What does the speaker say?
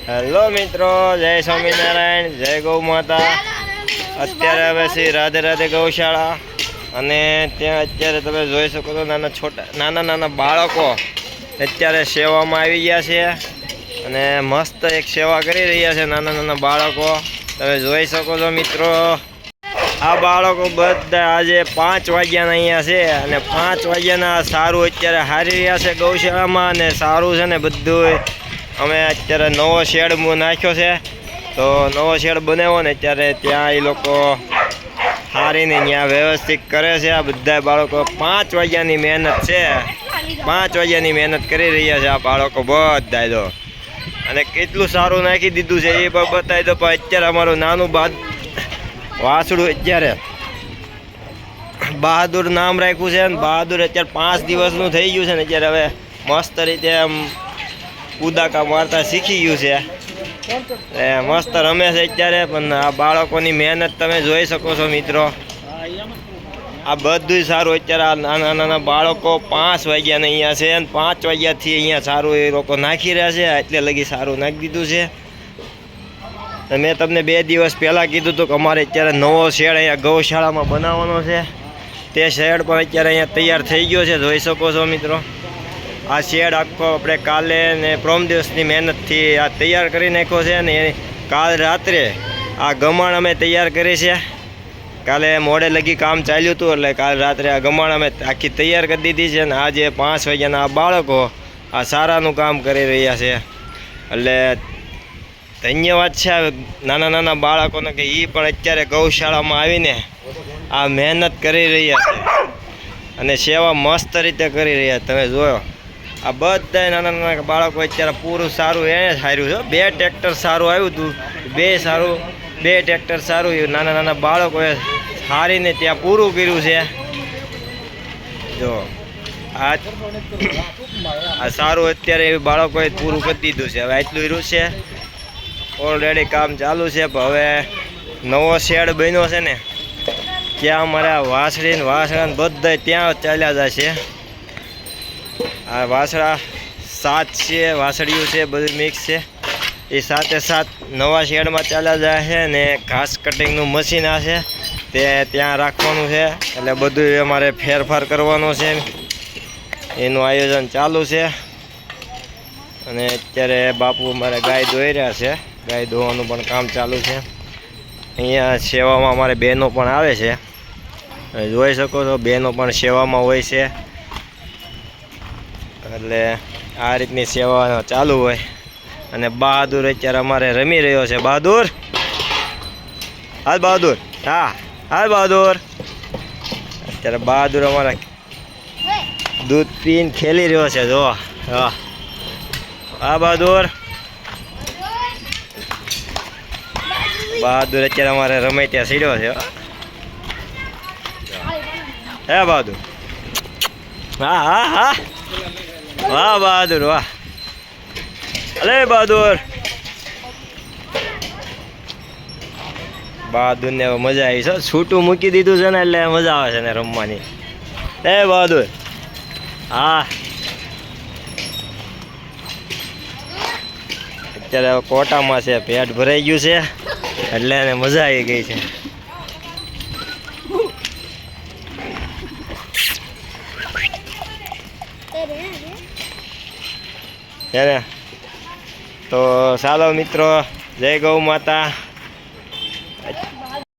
Hello મિત્રો, જય સ્વામિનારાયણ, જય ગૌ માતા। અત્યારે હવે શ્રી રાધે રાધે ગૌશાળા અને ત્યાં અત્યારે તમે જોઈ શકો છો નાના બાળકો અત્યારે સેવામાં આવી ગયા છે અને મસ્ત એક સેવા કરી રહ્યા છે નાના બાળકો। તમે જોઈ શકો છો મિત્રો, આ બાળકો બધા આજે 5 વાગ્યાના અહીંયા છે અને 5 વાગ્યાના સારું અત્યારે હારી રહ્યા છે ગૌશાળામાં અને સારું છે ને બધું। અમે અત્યારે નવો શેડ નાખ્યો છે, તો નવો શેડ બનાવ્યો ને અત્યારે ત્યાં એ લોકો હારીને ત્યાં વ્યવસ્થિત કરે છે। આ બધા બાળકો 5 વાગ્યાની મહેનત છે, 5 વાગ્યાની મહેનત કરી રહ્યા છે આ બાળકો બધા। તો અને કેટલું સારું નાખી દીધું છે એ પણ બતાવી દો। પણ અત્યારે અમારું નાનું વાસડું અત્યારે બહાદુર નામ રાખ્યું છે ને બહાદુર અત્યારે 5 દિવસનું થઈ ગયું છે ને અત્યારે હવે મસ્ત રીતે આમ કૂદાકા મારતા શીખી ગયું છે, મસ્ત રમે છે અત્યારે। પણ આ બાળકોની મહેનત તમે જોઈ શકો છો મિત્રો, આ બધું સારું અત્યારે આ નાના બાળકો 5 વાગ્યાને અહીંયા છે અને 5 વાગ્યાથી અહીંયા સારું એ લોકો નાખી રહ્યા છે, એટલે લગી સારું નાખી દીધું છે। મેં તમને 2 દિવસ પહેલાં કીધું હતું કે અમારે અત્યારે નવો શેડ અહીંયા ગૌશાળામાં બનાવવાનો છે, તે શેડ પણ અત્યારે અહીંયા તૈયાર થઈ ગયો છે, જોઈ શકો છો મિત્રો। આ શેડ આખો આપણે કાલે ને પ્રમ દિવસની મહેનતથી આ તૈયાર કરી નાખ્યો છે ને કાલ રાત્રે આ ગમાણ અમે તૈયાર કરી છે। કાલે મોડે લગી કામ ચાલ્યું હતું એટલે કાલ રાત્રે આ ગમાણ અમે આખી તૈયાર કરી દીધી છે ને આજે 5 વાગ્યાના આ બાળકો આ સારાનું કામ કરી રહ્યા છે, એટલે ધન્યવાદ છે નાના બાળકોને કે એ પણ અત્યારે ગૌશાળામાં આવીને આ મહેનત કરી રહ્યા છે અને સેવા મસ્ત રીતે કરી રહ્યા। તમે જોયો આ બધા નાના બાળકો અત્યારે પૂરું સારું એને જ હાર્યું છે। 2 ટ્રેક્ટર સારું આવ્યું હતું, 2 ટ્રેક્ટર સારું નાના બાળકોએ હારીને ત્યાં પૂરું કર્યું છે। જો આ સારું અત્યારે એ બાળકોએ પૂરું કરી દીધું છે, હવે આટલું રહ્યું છે, ઓલરેડી કામ ચાલુ છે। પણ હવે નવો શેડ બન્યો છે ને ત્યાં અમારે વાસળા બધા ત્યાં ચાલ્યા જશે। આ વાસળા 7 છે, વાસળીયું છે, બધું મિક્સ છે, એ સાથે નવા શેડમાં ચાલ્યા જાય છે ને ઘાસ કટિંગનું મશીન આ છે તે ત્યાં રાખવાનું છે, એટલે બધું અમારે ફેરફાર કરવાનો છે, એનું આયોજન ચાલુ છે। અને અત્યારે બાપુ અમારે ગાય દોઈ રહ્યા છે, ગાય દોવાનું પણ કામ ચાલુ છે। અહીંયા સેવામાં અમારે બહેનો પણ આવે છે, જોઈ શકો છો બહેનો પણ સેવામાં હોય છે, એટલે આ રીતની સેવા ચાલુ હોય। અને બહાદુર અત્યારે અમારે રમી રહ્યો છે। બહાદુર, હાલ બહાદુર, હા હાલ બહાદુર। અત્યારે બહાદુર અમારા દૂધ પીને ખેલી રહ્યો છે, જો હા હા બહાદુર અત્યારે અમારે રમે ત્યાં સીડ્યો છે। હે બહાદુર, હા હા હા, વાહ બહાદુર વાહ, અલે બહાદુર ને મજા આવી છે, છૂટું મૂકી દીધું છે ને એટલે મજા આવે છે ને રમવાની। હે બહાદુર, હા અત્યારે કોટામાં છે, પેટ ભરાઈ ગયું છે એટલે એને મજા આવી ગઈ છે। તો ચાલો મિત્રો, જય ગૌ માતા।